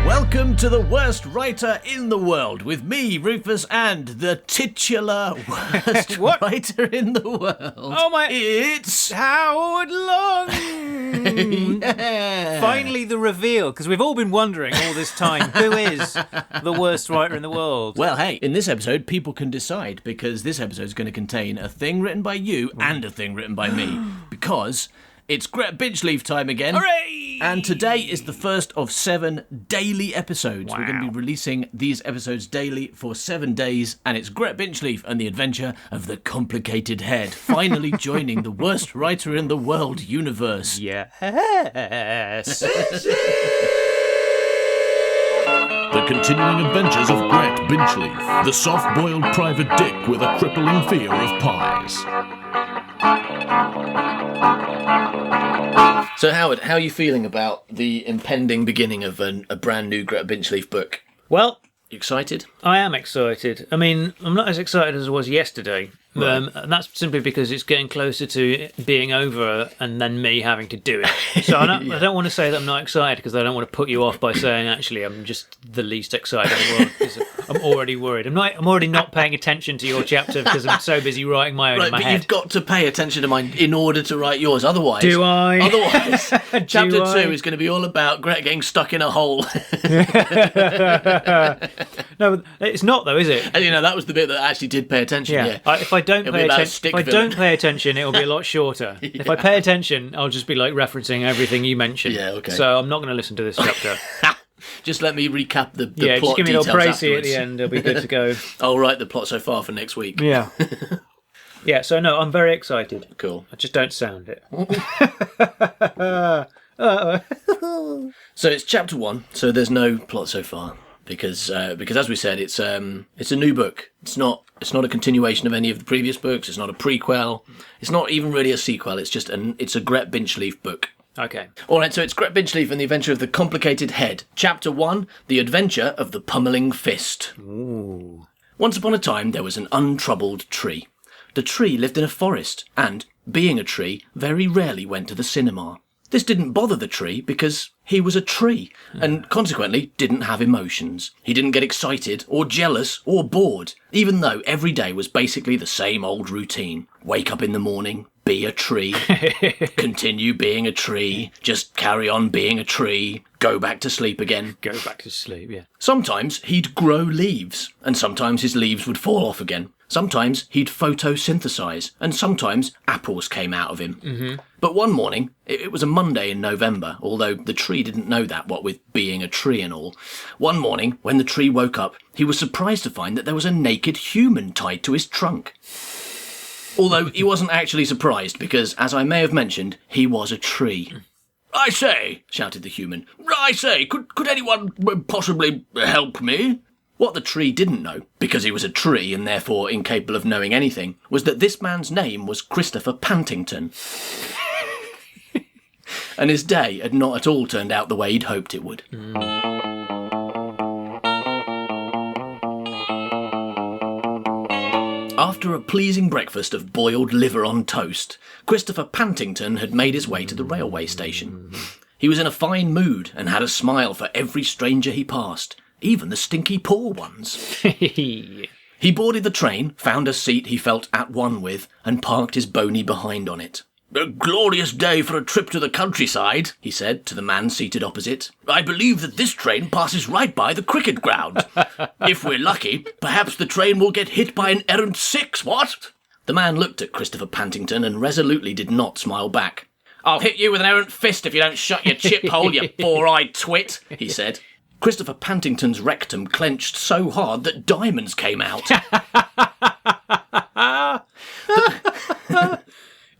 Welcome to the worst writer in the world with me, Rufus, and the titular worst writer in the world. Oh my! It's Howard Long! Yeah. Finally the reveal, because we've all been wondering all this time, who is the worst writer in the world? Well, hey, in this episode, people can decide, because this episode is going to contain a thing written by you and a thing written by me, because it's Binchleaf time again. Hooray! And today is the first of 7 daily episodes. Wow. We're going to be releasing these episodes daily for 7 days, and it's Binchleaf and the adventure of the complicated head, finally joining the worst writer in the world universe. Yes. The continuing adventures of Binchleaf, the soft-boiled private dick with a crippling fear of pies. So, Howard, how are you feeling about the impending beginning of a brand new Binchleaf book? Well, You excited? I am excited. I mean, I'm not as excited as I was yesterday. Right. And that's simply because it's getting closer to it being over and then me having to do it. So I don't want to say that I'm not excited because I don't want to put you off by saying, actually, I'm just the least excited in the world because I'm already worried. I'm already not paying attention to your chapter because I'm so busy writing my own in my but head. you've got to pay attention to mine in order to write yours. Otherwise... Do I? Otherwise, chapter Do I? 2 is going to be all about Gret getting stuck in a hole. No, it's not though, is it? And, that was the bit that I actually did pay attention, yeah. If I don't It'll be pay about a attention, stick if I villain. don't pay attention, it'll be a lot shorter. If I pay attention, I'll just be like referencing everything you mentioned. Yeah, okay. So I'm not going to listen to this chapter. Just let me recap the Yeah, plot just give me a little details précis at afterwards. the end. It'll be good to go. I'll write the plot so far for next week. Yeah. Yeah. So no, I'm very excited. Cool. I just don't sound it. So it's chapter 1, so there's no plot so far. Because as we said, it's a new book. It's not a continuation of any of the previous books. It's not a prequel. It's not even really a sequel. It's just it's a Gret Binchleaf book. Okay. All right, so it's Gret Binchleaf and the Adventure of the Complicated Head. Chapter 1, The Adventure of the Pummeling Fist. Ooh. Once upon a time, there was an untroubled tree. The tree lived in a forest, and, being a tree, very rarely went to the cinema. This didn't bother the tree because he was a tree, and consequently didn't have emotions. He didn't get excited, or jealous, or bored, even though every day was basically the same old routine. Wake up in the morning, be a tree, continue being a tree, just carry on being a tree, go back to sleep again. Go back to sleep. Yeah. Sometimes he'd grow leaves, and sometimes his leaves would fall off again. Sometimes he'd photosynthesize, and sometimes apples came out of him. Mm-hmm. But one morning, it was a Monday in November, although the tree didn't know that, what with being a tree and all. One morning, when the tree woke up, he was surprised to find that there was a naked human tied to his trunk. Although he wasn't actually surprised, because, as I may have mentioned, he was a tree. "I say," shouted the human, "I say, could anyone possibly help me?" What the tree didn't know, because he was a tree and therefore incapable of knowing anything, was that this man's name was Christopher Pantington. And his day had not at all turned out the way he'd hoped it would. After a pleasing breakfast of boiled liver on toast, Christopher Pantington had made his way to the railway station. He was in a fine mood and had a smile for every stranger he passed, even the stinky poor ones. He boarded the train, found a seat he felt at one with, and parked his bony behind on it. "A glorious day for a trip to the countryside," he said to the man seated opposite. "I believe that this train passes right by the cricket ground. If we're lucky, perhaps the train will get hit by an errant six, what?" The man looked at Christopher Pantington and resolutely did not smile back. "I'll hit you with an errant fist if you don't shut your chip hole, you four-eyed twit," he said. Christopher Pantington's rectum clenched so hard that diamonds came out.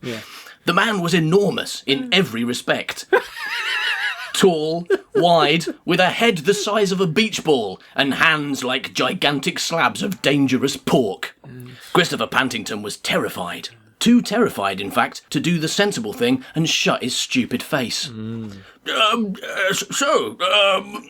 Yeah. The man was enormous in every respect. Tall, wide, with a head the size of a beach ball, and hands like gigantic slabs of dangerous pork. Christopher Pantington was terrified. Too terrified, in fact, to do the sensible thing and shut his stupid face.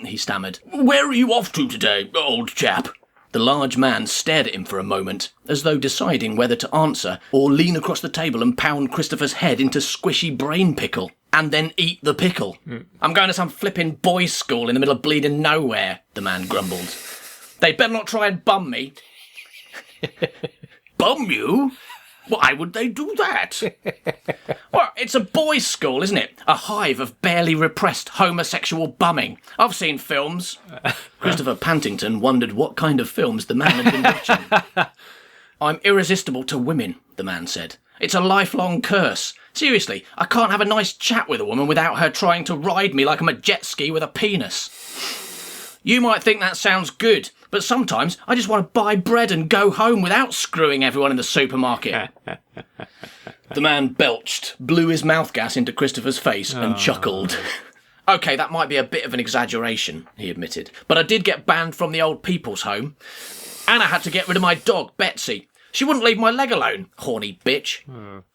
He stammered. "Where are you off to today, old chap?" The large man stared at him for a moment, as though deciding whether to answer or lean across the table and pound Christopher's head into squishy brain pickle, and then eat the pickle. I'm going to some flipping boys' school in the middle of bleeding nowhere, the man grumbled. They'd better not try and bum me. Bum you? Why would they do that? Well, it's a boys' school, isn't it? A hive of barely repressed homosexual bumming. I've seen films. Christopher Pantington wondered what kind of films the man had been watching. I'm irresistible to women, the man said. It's a lifelong curse. Seriously, I can't have a nice chat with a woman without her trying to ride me like I'm a jet ski with a penis. You might think that sounds good, but sometimes I just want to buy bread and go home without screwing everyone in the supermarket. The man belched, blew his mouth gas into Christopher's face and chuckled. OK, that might be a bit of an exaggeration, he admitted, but I did get banned from the old people's home. And I had to get rid of my dog, Betsy. She wouldn't leave my leg alone, horny bitch.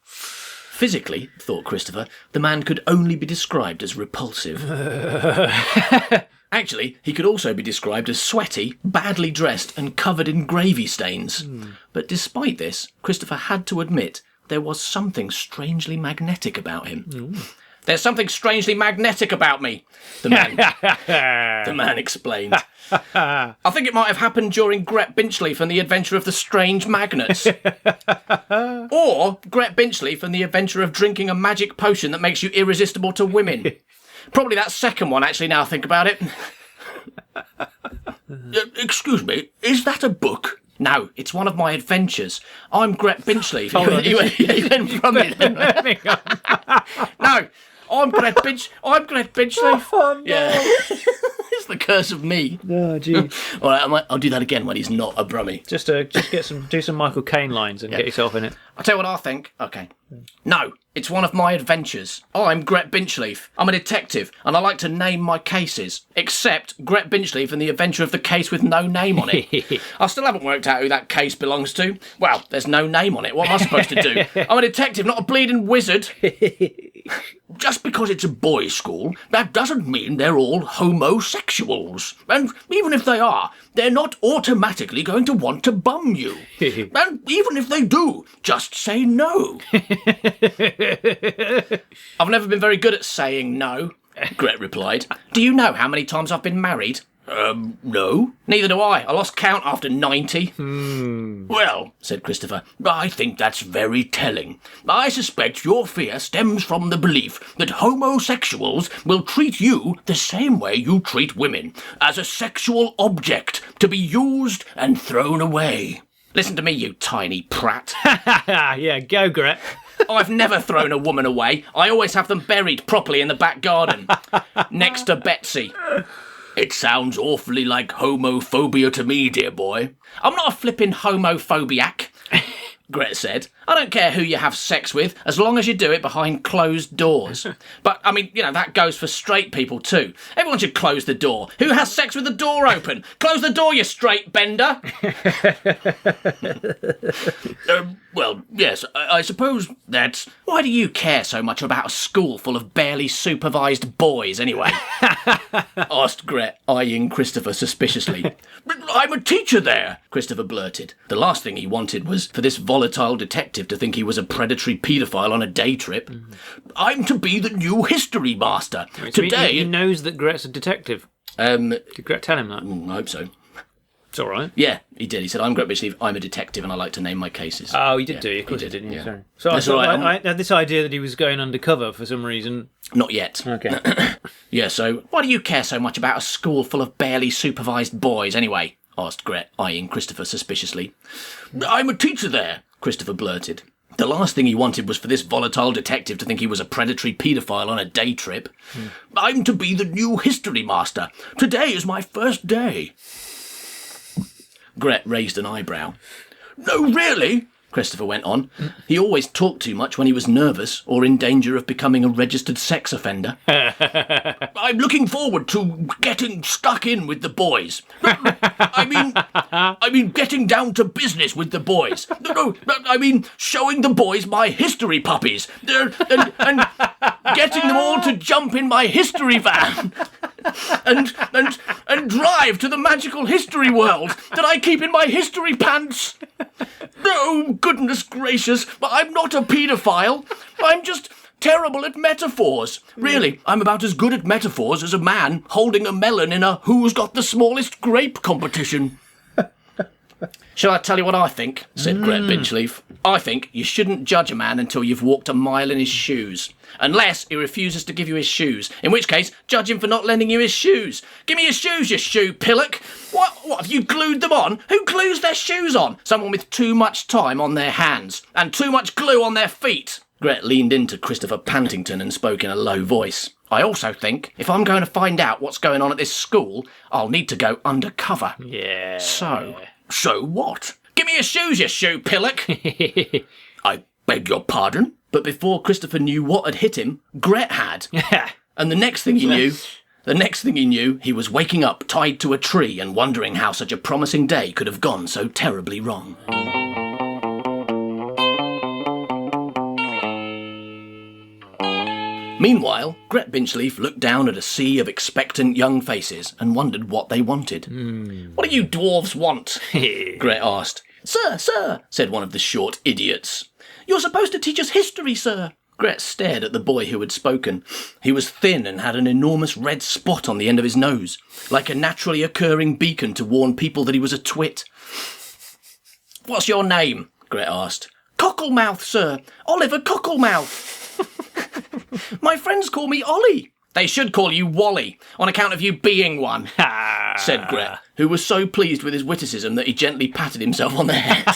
Physically, thought Christopher, the man could only be described as repulsive. Actually, he could also be described as sweaty, badly dressed and covered in gravy stains. But despite this, Christopher had to admit there was something strangely magnetic about him. There's something strangely magnetic about me, the man explained. I think it might have happened during Gret Binchleaf and the Adventure of the Strange Magnets. Or Gret Binchleaf and the Adventure of drinking a magic potion that makes you irresistible to women. Probably that second one, actually, now I think about it. Excuse me, is that a book? No, it's one of my adventures. I'm Gret Binchleaf. He went from me then. No, I'm Gret Binchleaf. Oh, no. Yeah. It's the curse of me. Oh, gee. All right, I'll do that again when he's not a brummie. Just do some Michael Caine lines and get yourself in it. I'll tell you what I think. Okay. No, it's one of my adventures. I'm Gret Binchleaf. I'm a detective, and I like to name my cases. Except Gret Binchleaf and the Adventure of the Case with no name on it. I still haven't worked out who that case belongs to. Well, there's no name on it. What am I supposed to do? I'm a detective, not a bleeding wizard. Just because it's a boys' school, that doesn't mean they're all homosexuals. And even if they are, they're not automatically going to want to bum you. And even if they do, just say no. I've never been very good at saying no, Gret replied. Do you know how many times I've been married? No. Neither do I. I lost count after 90. Well, said Christopher, I think that's very telling. I suspect your fear stems from the belief that homosexuals will treat you the same way you treat women, as a sexual object to be used and thrown away. Listen to me, you tiny prat. Yeah, go, Gret. I've never thrown a woman away. I always have them buried properly in the back garden, next to Betsy. It sounds awfully like homophobia to me, dear boy. I'm not a flippin' homophobiac, Gret said. I don't care who you have sex with, as long as you do it behind closed doors. But, I mean, that goes for straight people too. Everyone should close the door. Who has sex with the door open? Close the door, you straight bender. Well, yes, I suppose that's... Why do you care so much about a school full of barely supervised boys, anyway? Asked Gret, eyeing Christopher suspiciously. I'm a teacher there, Christopher blurted. The last thing he wanted was for this volatile detective to think he was a predatory paedophile on a day trip. I'm to be the new history master. Today... He knows that Gret's a detective. Did Gret tell him that? I hope so. It's all right. Yeah, he did. He said, I'm Gret Binchleaf, I'm a detective, and I like to name my cases. Oh, he did do it. Of course he did, didn't he? Yeah. Sorry. So That's all right. I had this idea that he was going undercover for some reason. Not yet. Okay. Yeah, so why do you care so much about a school full of barely supervised boys, anyway? Asked Gret, eyeing Christopher suspiciously. I'm a teacher there, Christopher blurted. The last thing he wanted was for this volatile detective to think he was a predatory paedophile on a day trip. I'm to be the new history master. Today is my first day. Gret raised an eyebrow. No, really? Christopher went on. He always talked too much when he was nervous or in danger of becoming a registered sex offender. I'm looking forward to getting stuck in with the boys. I mean, getting down to business with the boys. No, I mean, showing the boys my history puppies and getting them all to jump in my history van. and drive to the magical history world that I keep in my history pants. Oh, goodness gracious, I'm not a paedophile. I'm just terrible at metaphors. Really, I'm about as good at metaphors as a man holding a melon in a who's got the smallest grape competition. Shall I tell you what I think? Said Gret Binchleaf. I think you shouldn't judge a man until you've walked a mile in his shoes. Unless he refuses to give you his shoes. In which case, judge him for not lending you his shoes. Give me your shoes, you shoe pillock. What, have you glued them on? Who glues their shoes on? Someone with too much time on their hands. And too much glue on their feet. Gret leaned into Christopher Pantington and spoke in a low voice. I also think, if I'm going to find out what's going on at this school, I'll need to go undercover. Yeah. So what? Give me your shoes, you shoe pillock. I beg your pardon? But before Christopher knew what had hit him, Gret had. And the next thing he knew, he was waking up tied to a tree and wondering how such a promising day could have gone so terribly wrong. Meanwhile, Gret Binchleaf looked down at a sea of expectant young faces and wondered what they wanted. What do you dwarves want? Gret asked. Sir, said one of the short idiots. You're supposed to teach us history, sir. Gret stared at the boy who had spoken. He was thin and had an enormous red spot on the end of his nose, like a naturally occurring beacon to warn people that he was a twit. What's your name? Gret asked. Cocklemouth, sir. Oliver Cocklemouth. My friends call me Ollie. They should call you Wally, on account of you being one, said Gret, who was so pleased with his witticism that he gently patted himself on the head.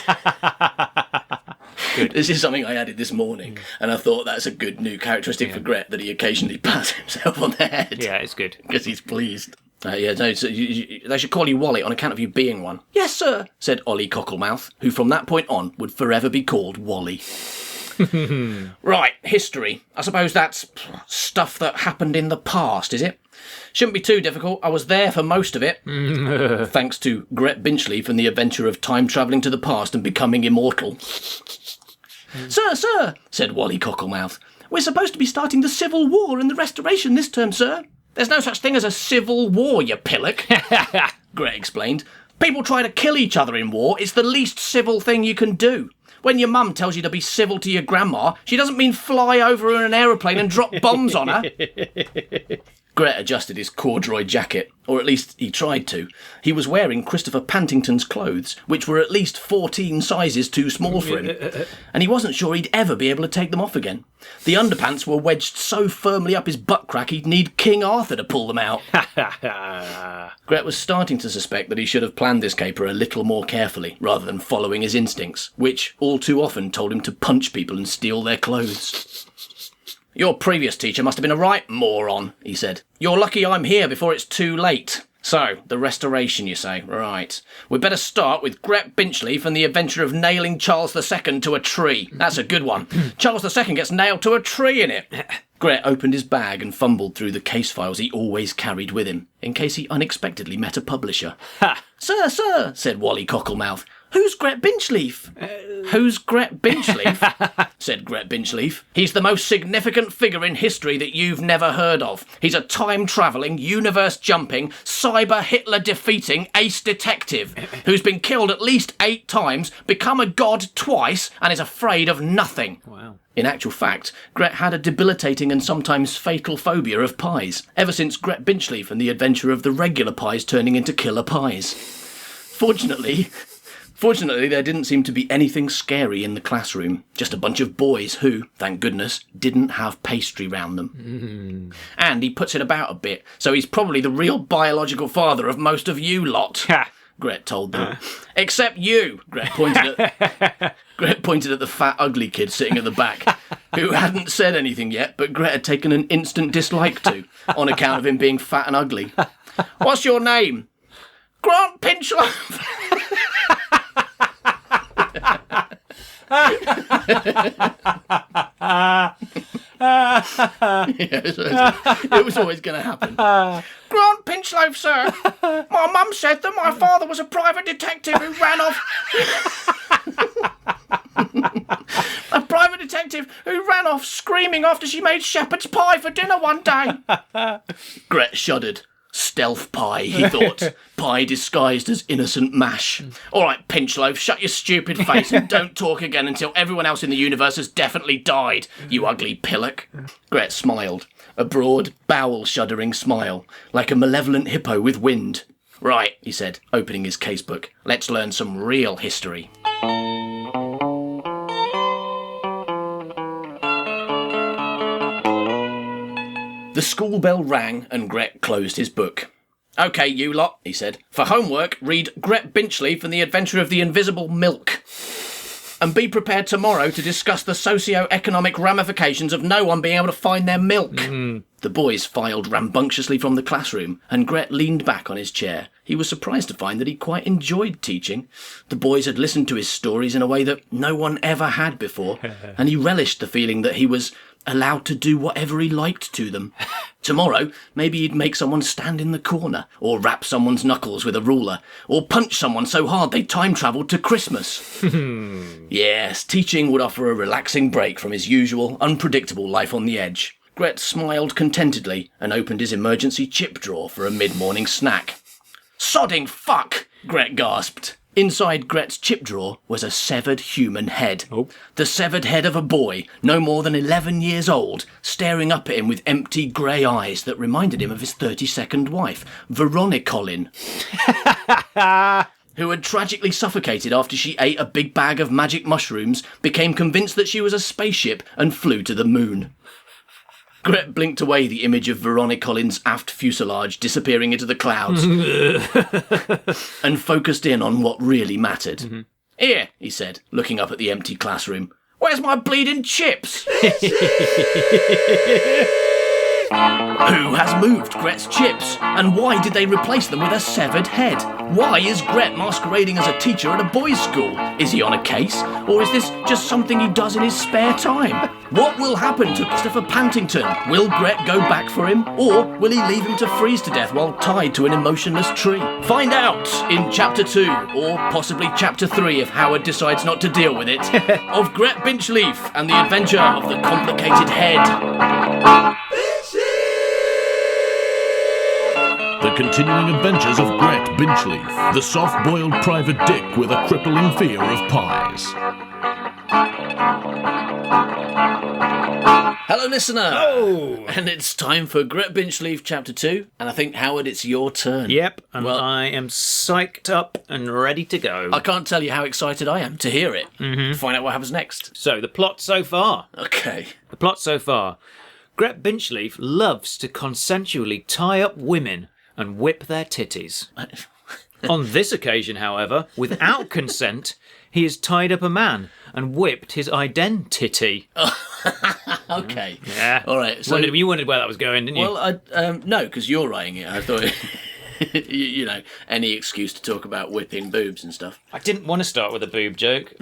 Good. This is something I added this morning, and I thought that's a good new characteristic for Gret, that he occasionally pats himself on the head. Yeah, it's good. Because he's pleased. They should call you Wally on account of you being one. Yes, sir, said Ollie Cocklemouth, who from that point on would forever be called Wally. Right, history. I suppose that's stuff that happened in the past, is it? Shouldn't be too difficult. I was there for most of it. Thanks to Gret Binchleaf and the adventure of time travelling to the past and becoming immortal. Sir, said Wally Cocklemouth. We're supposed to be starting the Civil War and the Restoration this term, sir. There's no such thing as a civil war, you pillock, Gret explained. People try to kill each other in war. It's the least civil thing you can do. When your mum tells you to be civil to your grandma, she doesn't mean fly over her in an aeroplane and drop bombs on her. Gret adjusted his corduroy jacket, or at least he tried to. He was wearing Christopher Pantington's clothes, which were at least 14 sizes too small for him, and he wasn't sure he'd ever be able to take them off again. The underpants were wedged so firmly up his butt crack he'd need King Arthur to pull them out. Gret was starting to suspect that he should have planned this caper a little more carefully, rather than following his instincts, which all too often told him to punch people and steal their clothes. Your previous teacher must have been a right moron, he said. You're lucky I'm here before it's too late. So, the Restoration, you say? Right. We'd better start with Gret Binchleaf and the adventure of nailing Charles II to a tree. That's a good one. Charles II gets nailed to a tree in it. Gret opened his bag and fumbled through the case files he always carried with him, in case he unexpectedly met a publisher. Ha! Sir, said Wally Cocklemouth. Who's Gret Binchleaf? Who's Gret Binchleaf? Said Gret Binchleaf. He's the most significant figure in history that you've never heard of. He's a time-travelling, universe-jumping, cyber-Hitler-defeating ace detective who's been killed at least 8 times, become a god twice, and is afraid of nothing. Wow. In actual fact, Gret had a debilitating and sometimes fatal phobia of pies, ever since Gret Binchleaf and the adventure of the regular pies turning into killer pies. Fortunately, there didn't seem to be anything scary in the classroom, just a bunch of boys who, thank goodness, didn't have pastry round them. And he puts it about a bit, so he's probably the real biological father of most of you lot, Gret told them. Except you, Gret pointed at the fat, ugly kid sitting at the back, who hadn't said anything yet, but Gret had taken an instant dislike to, on account of him being fat and ugly. What's your name? Grant Binchleaf. It was always going to happen. Grant Binchleaf, sir. My mum said that my father was a private detective who ran off. A private detective who ran off screaming after she made shepherd's pie for dinner one day. Gret shuddered. Stealth pie, he thought. Pie disguised as innocent mash. All right, Pinchloaf, shut your stupid face and don't talk again until everyone else in the universe has definitely died, you ugly pillock. Gret smiled. A broad, bowel-shuddering smile, like a malevolent hippo with wind. Right, he said, opening his casebook. Let's learn some real history. The school bell rang and Gret closed his book. OK, you lot, he said. For homework, read Gret Binchleaf and the Adventure of the Invisible Milk. And be prepared tomorrow to discuss the socio-economic ramifications of no one being able to find their milk. The boys filed rambunctiously from the classroom, and Gret leaned back on his chair. He was surprised to find that he quite enjoyed teaching. The boys had listened to his stories in a way that no one ever had before, and he relished the feeling that he was allowed to do whatever he liked to them. Tomorrow, maybe he'd make someone stand in the corner, or rap someone's knuckles with a ruler, or punch someone so hard they time-travelled to Christmas. Yes, teaching would offer a relaxing break from his usual, unpredictable life on the edge. Gret smiled contentedly and opened his emergency chip drawer for a mid-morning snack. Sodding fuck! Gret gasped. Inside Gret's chip drawer was a severed human head. Oh. The severed head of a boy, no more than 11 years old, staring up at him with empty grey eyes that reminded him of his 32nd wife, Veronicolin, who had tragically suffocated after she ate a big bag of magic mushrooms, became convinced that she was a spaceship and flew to the moon. Gret blinked away the image of Veronicolin's aft fuselage disappearing into the clouds and focused in on what really mattered. Here, he said, looking up at the empty classroom. Where's my bleeding chips? Who has moved Gret's chips? And why did they replace them with a severed head? Why is Gret masquerading as a teacher at a boys' school? Is he on a case? Or is this just something he does in his spare time? What will happen to Christopher Pantington? Will Gret go back for him? Or will he leave him to freeze to death while tied to an emotionless tree? Find out in Chapter 2, or possibly Chapter 3 if Howard decides not to deal with it, of Gret Binchleaf and the Adventure of the Complicated Head. The continuing adventures of Gret Binchleaf, the soft-boiled private dick with a crippling fear of pies. Hello, listener! Oh! And it's time for Gret Binchleaf Chapter 2, and I think, Howard, it's your turn. Yep, and Well- I am psyched up and ready to go. I can't tell you how excited I am to hear it. Find out what happens next. So, the plot so far. Okay. The plot so far. Gret Binchleaf loves to consensually tie up women and whip their titties. On this occasion, however, without consent, he has tied up a man and whipped his identity. Okay. Yeah. All right. So, You wondered where that was going, didn't you? well, no, because you're writing it. I thought, you know, any excuse to talk about whipping boobs and stuff. I didn't want to start with a boob joke.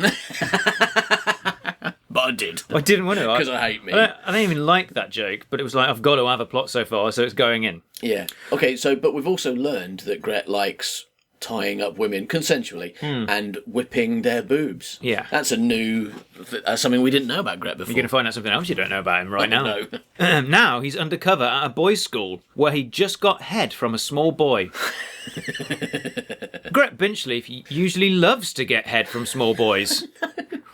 But I did. I didn't want to. Because I hate me. I don't even like that joke, but it was like, I've got to have a plot so far, so it's going in. Yeah. Okay, so, but we've also learned that Gret likes tying up women consensually and whipping their boobs. Yeah. That's a new, something we didn't know about Gret before. You're going to find out something else you don't know about him right now. No. Now he's undercover at a boys' school where he just got head from a small boy. Gret Binchleaf usually loves to get head from small boys.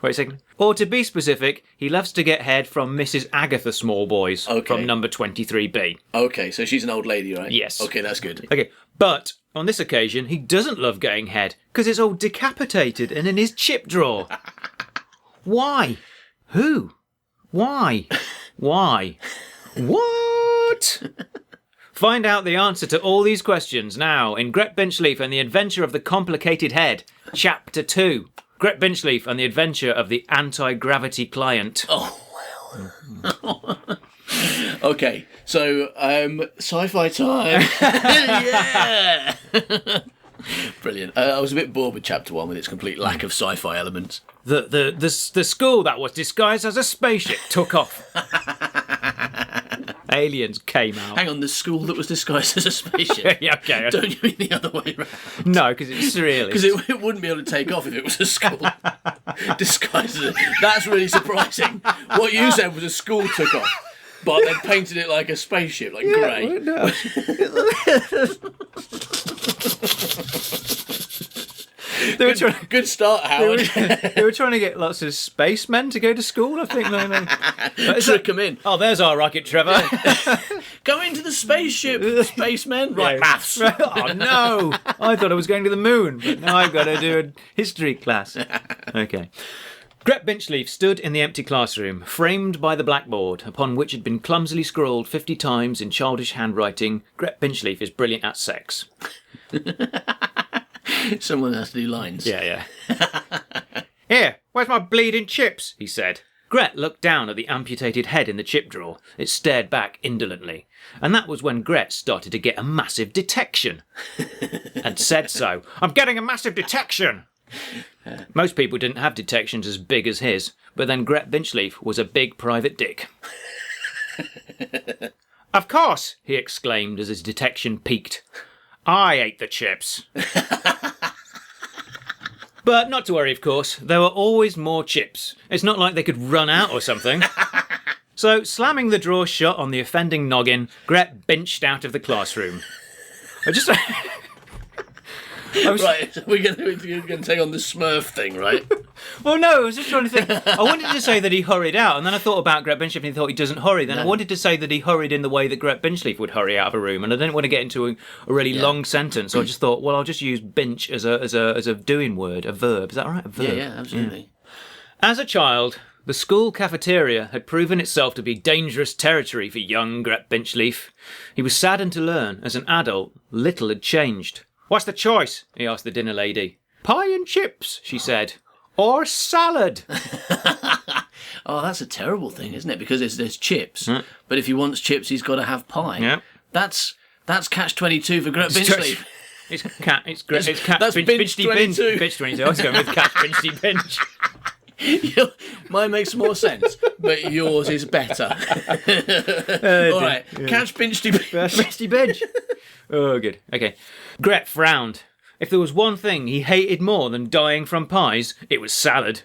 Wait a second. Or to be specific, he loves to get head from Mrs. Agatha Smallboys from number 23B. Okay, so she's an old lady, right? Yes. Okay, that's good. Okay, but on this occasion, he doesn't love getting head because it's all decapitated and in his chip drawer. Why? Who? Why? Why? What? Find out the answer to all these questions now in Gret Binchleaf and the Adventure of the Complicated Head, Chapter 2. Gret Binchleaf and the Adventure of the Anti-Gravity Client. Oh, well. Okay, so, sci-fi time. Yeah! Brilliant. I was a bit bored with Chapter 1 with its complete lack of sci-fi elements. The school that was disguised as a spaceship took off. Aliens came out. Hang on, the school that was disguised as a spaceship? Yeah, okay. Don't you mean the other way around? No, because it's surrealist. Because it wouldn't be able to take off if it was a school disguised as a... That's really surprising. What you said was a school took off. but they painted it like a spaceship, like grey. No. Good start, Howard. They were trying to get lots of spacemen to go to school, I think. Trick them in. Oh, there's our rocket, Trevor. Go into the spaceship, spacemen. Right, maths. Oh, no. I thought I was going to the moon, but now I've got to do a history class. Okay. Gret Binchleaf stood in the empty classroom, framed by the blackboard, upon which had been clumsily scrawled 50 times in childish handwriting, Gret Binchleaf is brilliant at sex. Someone has to do lines. Yeah. Here, where's my bleeding chips? He said. Gret looked down at the amputated head in the chip drawer. It stared back indolently. And that was when Gret started to get a massive detection. And said so. I'm getting a massive detection! Most people didn't have detections as big as his, but then Gret Binchleaf was a big private dick. Of course, he exclaimed as his detection peaked. I ate the chips. But not to worry, of course. There were always more chips. It's not like they could run out or something. So, slamming the drawer shut on the offending noggin, Gret binched out of the classroom. Right, so we're going to take on the Smurf thing, right? Well, no, I was just trying to think. I wanted to say that he hurried out, and then I thought about Gret Binchleaf and he thought he doesn't hurry. Then I wanted to say that he hurried in the way that Gret Binchleaf would hurry out of a room, and I didn't want to get into a really long sentence, so I just thought, well, I'll just use binch as a doing word, a verb. Is that right? A verb? Yeah, absolutely. As a child, the school cafeteria had proven itself to be dangerous territory for young Gret Binchleaf. He was saddened to learn, as an adult, little had changed. What's the choice? He asked the dinner lady. Pie and chips, she said. Or salad. Oh, that's a terrible thing, isn't it? Because there's chips, but if he wants chips, he's got to have pie. Yeah. That's catch-22 for Gret Binchleaf. It's catch That's binch 22. Binch 22. I was going with catch binch. Mine makes more sense, but yours is better. All right, catch Binchy binch. Oh, good. Okay. Gret frowned. If there was one thing he hated more than dying from pies, it was salad.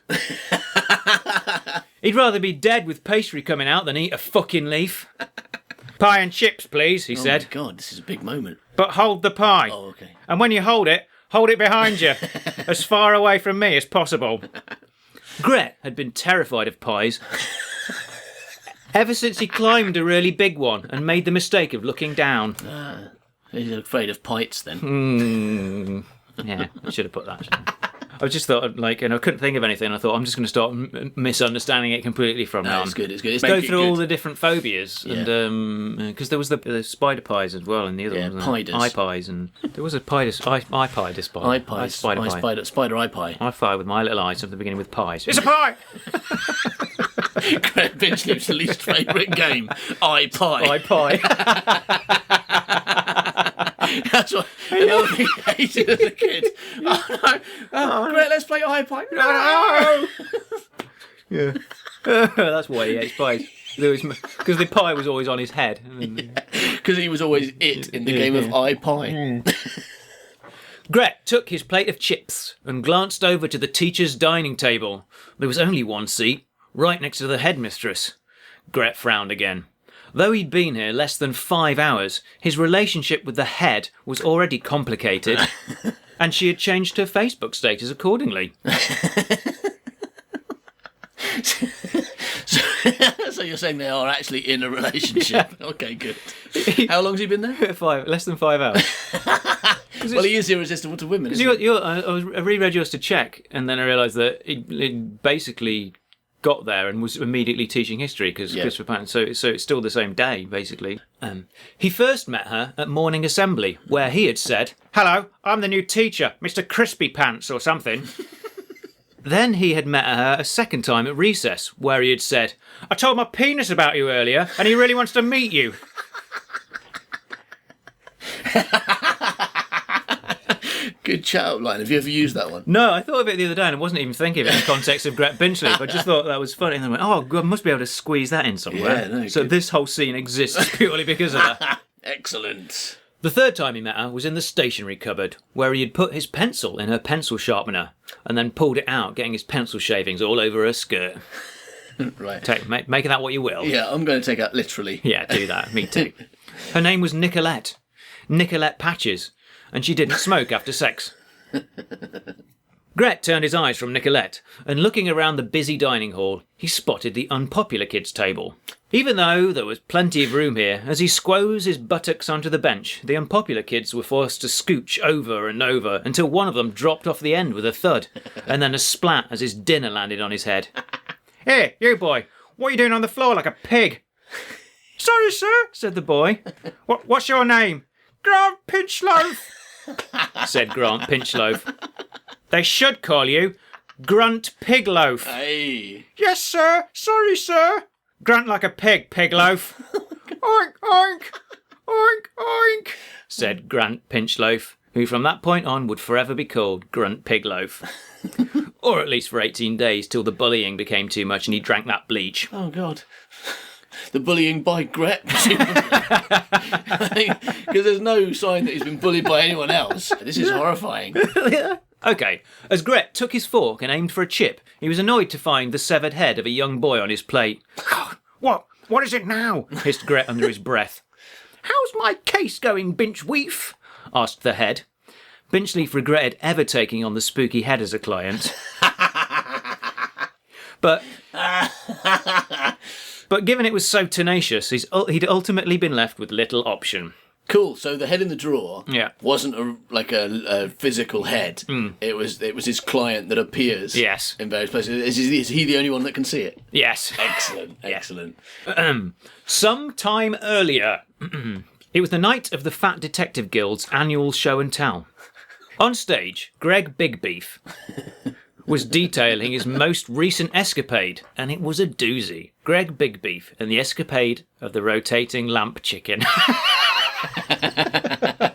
He'd rather be dead with pastry coming out than eat a fucking leaf. Pie and chips, please, he said. Oh, my God, this is a big moment. But hold the pie. Oh, okay. And when you hold it behind you, as far away from me as possible. Gret had been terrified of pies ever since he climbed a really big one and made the mistake of looking down. He's afraid of pites, then. Yeah, I should have put that. I just thought, and I couldn't think of anything. I thought, I'm just going to start misunderstanding it completely from now on. It's good. Go through all the different phobias, and because there was the spider pies as well in the other ones. Piders. Eye pies, and there was a eye pie despite. Eye pies. Spider pie. Spider eye pie. Eye pie with my little eyes at the beginning with pies. It's a pie! Gret Binchleaf's least favourite game. Eye pie. Eye pie. That's what another thing I hated as a kid. Oh no! Gret, let's play eye pie. No! Yeah. That's why he hates pies. Because the pie was always on his head. Because he was always it in the game of eye pie. Gret took his plate of chips and glanced over to the teacher's dining table. There was only one seat, right next to the headmistress. Gret frowned again. Though he'd been here less than 5 hours, his relationship with the head was already complicated, and she had changed her Facebook status accordingly. So you're saying they are actually in a relationship? Yeah. Okay, good. How long's he been there? Less than 5 hours. Well, he is irresistible to women. Isn't he? I reread yours to check, and then I realised that he basically got there and was immediately teaching history because Christopher Patton. So it's still the same day, basically. He first met her at morning assembly, where he had said, "Hello, I'm the new teacher, Mr. Crispy Pants or something." Then he had met her a second time at recess, where he had said, "I told my penis about you earlier, and he really wants to meet you." Good chat line. Have you ever used that one? No, I thought of it the other day and I wasn't even thinking of it in the context of Gret Binchleaf. I just thought that was funny. And then I went, oh, God, I must be able to squeeze that in somewhere. Yeah, no, so good. This whole scene exists purely because of that. Excellent. The third time he met her was in the stationery cupboard, where he had put his pencil in her pencil sharpener and then pulled it out, getting his pencil shavings all over her skirt. Right. Make that what you will. Yeah, I'm going to take that literally. Yeah, do that. Me too. Her name was Nicolette. Nicolette Patches. And she didn't smoke after sex. Gret turned his eyes from Nicolette, and looking around the busy dining hall, he spotted the unpopular kids' table. Even though there was plenty of room here, as he squoze his buttocks onto the bench, the unpopular kids were forced to scooch over and over until one of them dropped off the end with a thud, and then a splat as his dinner landed on his head. "Hey, you boy, what are you doing on the floor like a pig?" "Sorry, sir," said the boy. What's your name?" "Grant Pinchloaf," said Grant Pinchloaf. "They should call you Grunt Pigloaf." Hey. "Yes, sir. Sorry, sir." "Grunt like a pig, Pigloaf." "Oink, oink, oink, oink," said Grant Pinchloaf, who from that point on would forever be called Grunt Pigloaf. Or at least for 18 days, till the bullying became too much and he drank that bleach. Oh, God. The bullying by Gret, presumably. Because there's no sign that he's been bullied by anyone else. This is horrifying. Okay, as Gret took his fork and aimed for a chip, he was annoyed to find the severed head of a young boy on his plate. What is it now?" hissed Gret under his breath. "How's my case going, Binchleaf?" asked the head. Binchleaf regretted ever taking on the spooky head as a client. But given it was so tenacious, he'd ultimately been left with little option. Cool. So the head in the drawer Yeah. wasn't a physical head. It was his client that appears. Yes. In various places. Is he the only one that can see it? Yes. Excellent. Excellent. Some time earlier, it was the night of the Fat Detective Guild's annual show and tell. On stage, Greg Bigbeef was detailing his most recent escapade, and it was a doozy. Greg Bigbeef and the escapade of the rotating lamp chicken.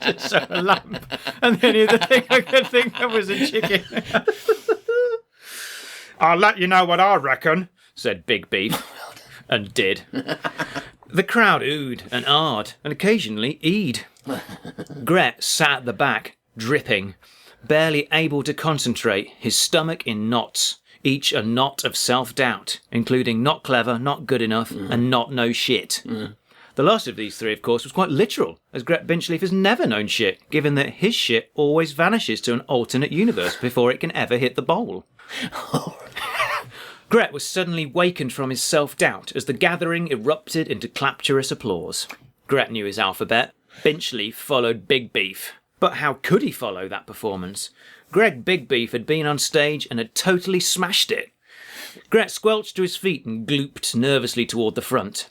Just so a lamp, and the only other thing I could think of was a chicken. "I'll let you know what I reckon," said Big Beef, and did. The crowd oohed and ahed, and occasionally eed. Gret sat at the back, dripping, barely able to concentrate, his stomach in knots, each a knot of self-doubt, including not clever, not good enough, and not no shit. The last of these three, of course, was quite literal, as Gret Binchleaf has never known shit, given that his shit always vanishes to an alternate universe before it can ever hit the bowl. Gret was suddenly wakened from his self-doubt as the gathering erupted into clapturous applause. Gret knew his alphabet. Binchleaf followed Big Beef. But how could he follow that performance? Greg Big Beef had been on stage and had totally smashed it. Gret squelched to his feet and glooped nervously toward the front.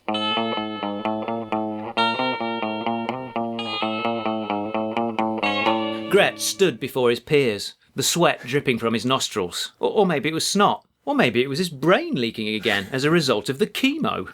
Gret stood before his peers, the sweat dripping from his nostrils. Or maybe it was snot. Or maybe it was his brain leaking again as a result of the chemo.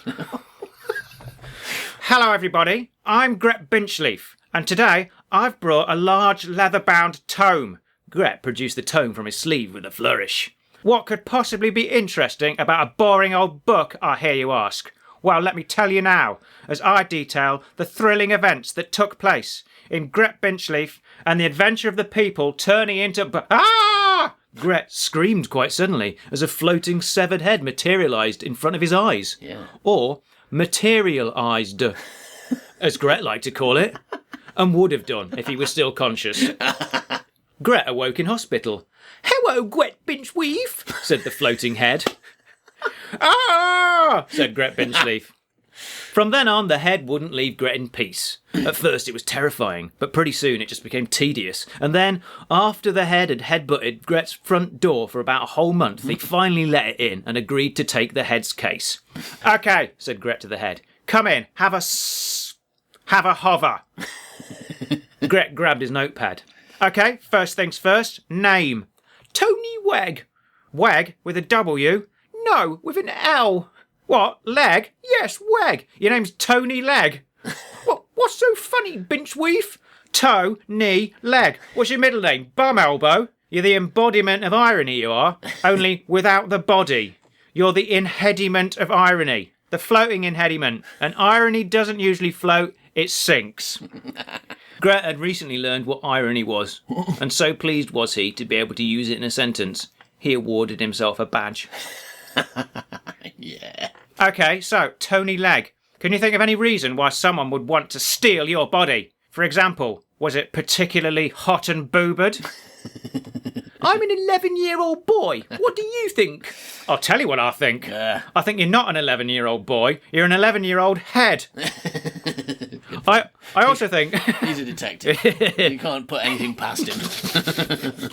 "Hello, everybody. I'm Gret Binchleaf, and today I've brought a large leather-bound tome." Gret produced the tome from his sleeve with a flourish. "What could possibly be interesting about a boring old book, I hear you ask? Well, let me tell you now, as I detail the thrilling events that took place in Gret Binchleaf and the adventure of the people turning into... Ah! Gret screamed quite suddenly as a floating severed head materialised in front of his eyes. Yeah. Or materialised, as Gret liked to call it, and would have done if he was still conscious. Gret awoke in hospital. "Hello, Gret Binchleaf," said the floating head. "Ah!" said Gret Binchleaf. From then on, the head wouldn't leave Gret in peace. At first it was terrifying, but pretty soon it just became tedious. And then, after the head had headbutted Gret's front door for about a whole month, he finally let it in and agreed to take the head's case. "Okay," said Gret to the head. "Come in, have a hover." Gret grabbed his notepad. "Okay, first things first, name." "Tony Wegg." "Wegg with a W?" "No, with an L." "What, leg?" "Yes, Wegg. Your name's Tony Leg." What's so funny, Binchleaf?" "Toe, knee, leg. What's your middle name? Bum elbow?" "You're the embodiment of irony, you are, only without the body. You're the inhediment of irony, the floating inhediment. And irony doesn't usually float, it sinks." Gret had recently learned what irony was, and so pleased was he to be able to use it in a sentence, he awarded himself a badge. Yeah. Okay, so, Tony Legg. Can you think of any reason why someone would want to steal your body? For example, was it particularly hot and boobered? I'm an 11-year-old boy. What do you think? I'll tell you what I think. I think you're not an 11-year-old boy. You're an 11-year-old head. I also think... He's a detective. You can't put anything past him.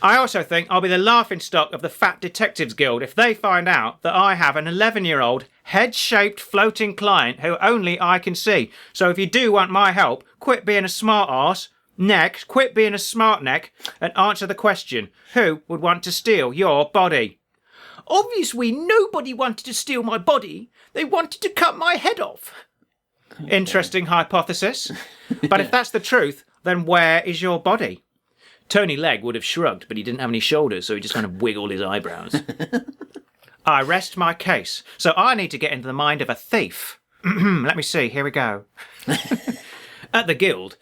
I also think I'll be the laughingstock of the Fat Detectives Guild if they find out that I have an 11-year-old head-shaped floating client who only I can see. So if you do want my help, quit being a smart arse. Next, quit being a smart neck and answer the question, who would want to steal your body? Obviously, nobody wanted to steal my body. They wanted to cut my head off. Interesting hypothesis. But if that's the truth, then where is your body? Tony Legg would have shrugged, but he didn't have any shoulders, so he just kind of wiggled his eyebrows. I rest my case. So I need to get into the mind of a thief. Let me see. Here we go. At the Guild,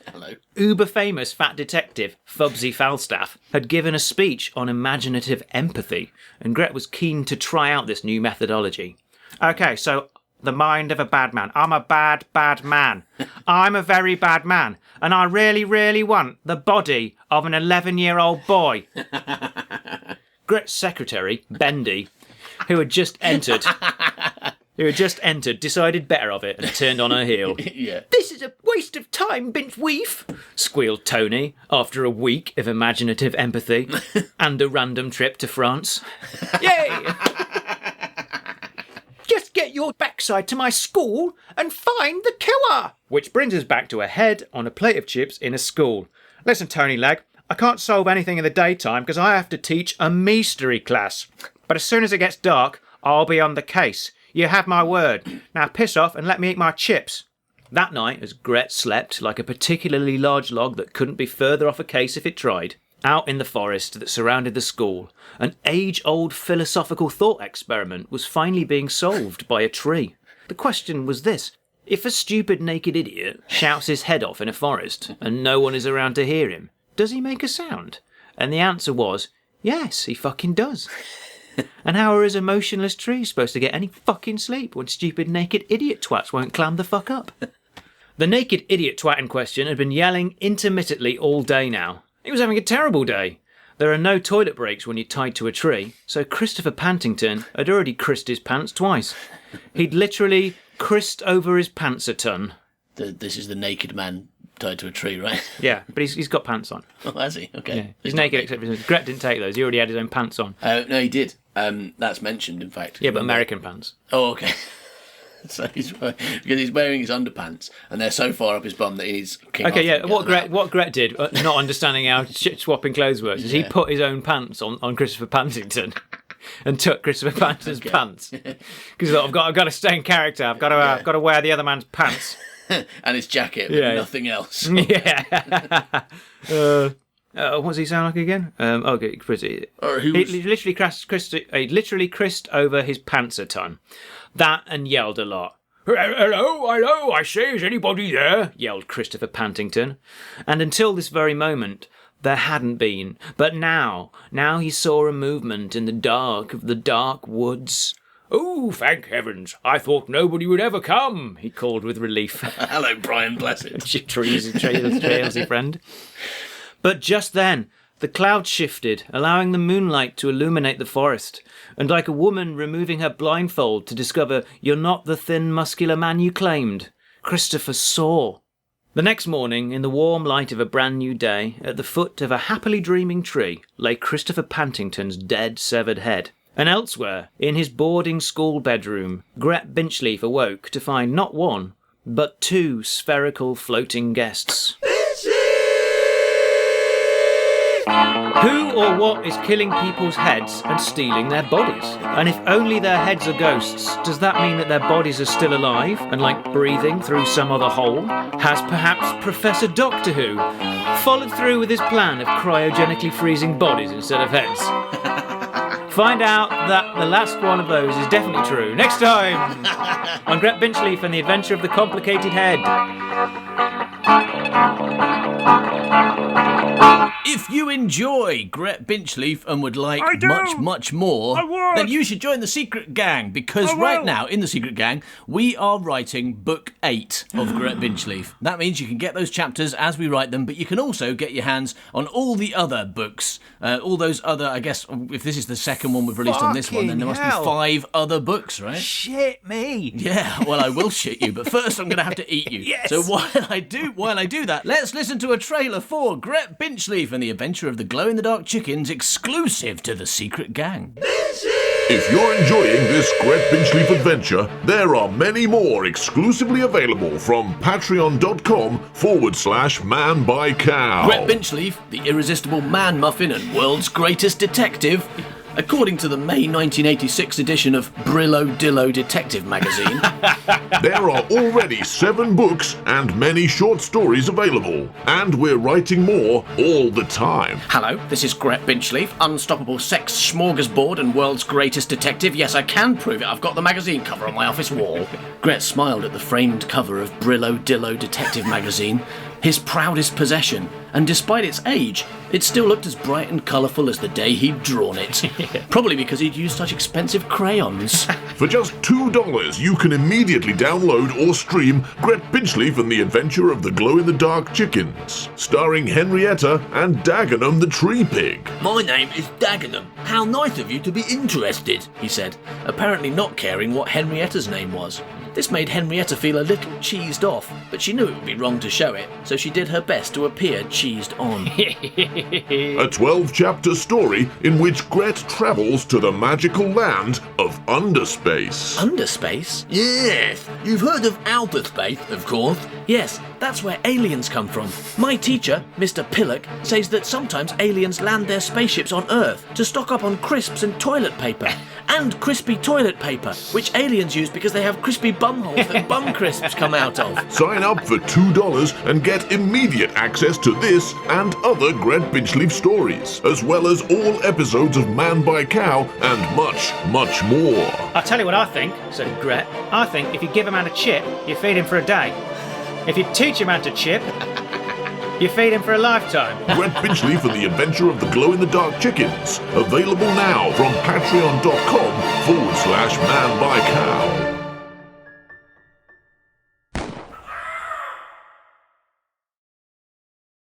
uber-famous fat detective Fubsy Falstaff had given a speech on imaginative empathy, and Gret was keen to try out this new methodology. Okay, so the mind of a bad man. I'm a bad, bad man. I'm a very bad man, and I really, really want the body of an 11-year-old boy. Gret's secretary, Bendy, who had just entered, decided better of it and turned on her heel. Yeah. This is a waste of time, Binchleaf, squealed Tony after a week of imaginative empathy and a random trip to France. Yay! Just get your backside to my school and find the killer. Which brings us back to a head on a plate of chips in a school. Listen, Tony Legg, I can't solve anything in the daytime because I have to teach a mystery class. But as soon as it gets dark, I'll be on the case. You have my word. Now piss off and let me eat my chips. That night, as Gret slept like a particularly large log that couldn't be further off a case if it tried, out in the forest that surrounded the school, an age-old philosophical thought experiment was finally being solved by a tree. The question was this: if a stupid naked idiot shouts his head off in a forest and no one is around to hear him, does he make a sound? And the answer was, yes, he fucking does. And how are his emotionless trees supposed to get any fucking sleep when stupid naked idiot twats won't clam the fuck up? The naked idiot twat in question had been yelling intermittently all day now. He was having a terrible day. There are no toilet breaks when you're tied to a tree, so Christopher Pantington had already crissed his pants twice. He'd literally crissed over his pants a ton. This is the naked man tied to a tree, right? Yeah, but he's got pants on. Oh, has he? Okay. Yeah, he's naked except for his... Gret didn't take those. He already had his own pants on. No, he did. That's mentioned, in fact. Yeah, but American pants. Oh, okay. So because he's wearing his underpants and they're so far up his bum that he's... Okay, yeah. What Gret did, not understanding how swapping clothes works, is he put his own pants on Christopher Pantington and took Christopher Pantington's pants because he thought, I've got to stay in character. I've got to wear the other man's pants and his jacket, but nothing else. Yeah. What does he sound like again? Okay, pretty. He literally crissed over his pants a ton. That and yelled a lot. Hello, I say, is anybody there? Yelled Christopher Pantington. And until this very moment, there hadn't been. But now he saw a movement in the dark of the dark woods. Oh, thank heavens, I thought nobody would ever come, he called with relief. Hello, Brian Blessed. Trailsy friend. But just then, the clouds shifted, allowing the moonlight to illuminate the forest, and like a woman removing her blindfold to discover you're not the thin, muscular man you claimed, Christopher saw. The next morning, in the warm light of a brand new day, at the foot of a happily dreaming tree, lay Christopher Pantington's dead, severed head. And elsewhere, in his boarding school bedroom, Gret Binchleaf awoke to find not one, but two spherical floating guests. Who or what is killing people's heads and stealing their bodies? And if only their heads are ghosts, does that mean that their bodies are still alive and like breathing through some other hole? Has perhaps Professor Doctor Who followed through with his plan of cryogenically freezing bodies instead of heads? Find out that the last one of those is definitely true next time on Gret Binchleaf and the Adventure of the Complicated Head. If you enjoy Gret Binchleaf and would like much more, then you should join the Secret Gang, because right now in the Secret Gang we are writing Book 8 of Gret Binchleaf. That means you can get those chapters as we write them, but you can also get your hands on all the other books, all those other, I guess, if this is the second one we've released on this one, then there must be 5 other books, right? Shit me. Yeah, well, I will shit you, but first I'm going to have to eat you. Yes. So while I do that, let's listen to a trailer for Gret Binchleaf and the Adventure of the Glow-in-the-Dark Chickens, exclusive to the Secret Gang. If you're enjoying this Gret Binchleaf adventure, there are many more exclusively available from patreon.com/manbycow. Gret Binchleaf, the irresistible man muffin and world's greatest detective. According to the May 1986 edition of Brillo Dillo Detective magazine. There are already 7 books and many short stories available, and we're writing more all the time. Hello, this is Gret Binchleaf, unstoppable sex smorgasbord and world's greatest detective. Yes, I can prove it. I've got the magazine cover on my office wall. Gret smiled at the framed cover of Brillo Dillo Detective magazine, his proudest possession, and despite its age, it still looked as bright and colourful as the day he'd drawn it. Probably because he'd used such expensive crayons. For just $2, you can immediately download or stream Gret Binchleaf and the Adventure of the Glow-in-the-Dark Chickens, starring Henrietta and Dagenham the Tree Pig. My name is Dagenham. How nice of you to be interested, he said, apparently not caring what Henrietta's name was. This made Henrietta feel a little cheesed off, but she knew it would be wrong to show it, so she did her best to appear cheesed on. A 12-chapter story in which Gret travels to the magical land of Underspace. Underspace? Yes, you've heard of outer space, of course. Yes, that's where aliens come from. My teacher, Mr. Pillock, says that sometimes aliens land their spaceships on Earth to stock up on crisps and toilet paper. And crispy toilet paper, which aliens use because they have crispy bumholes that bum crisps come out of. Sign up for $2 and get immediate access to this and other Gret Binchleaf stories, as well as all episodes of Man by Cow and much more. I'll tell you what I think, said Gret. I think if you give a man a chip, you feed him for a day. If you teach a man to chip, you feed him for a lifetime. Gret Binchleaf and the Adventure of the Glow-in-the-Dark Chickens, available now from patreon.com/manbycow.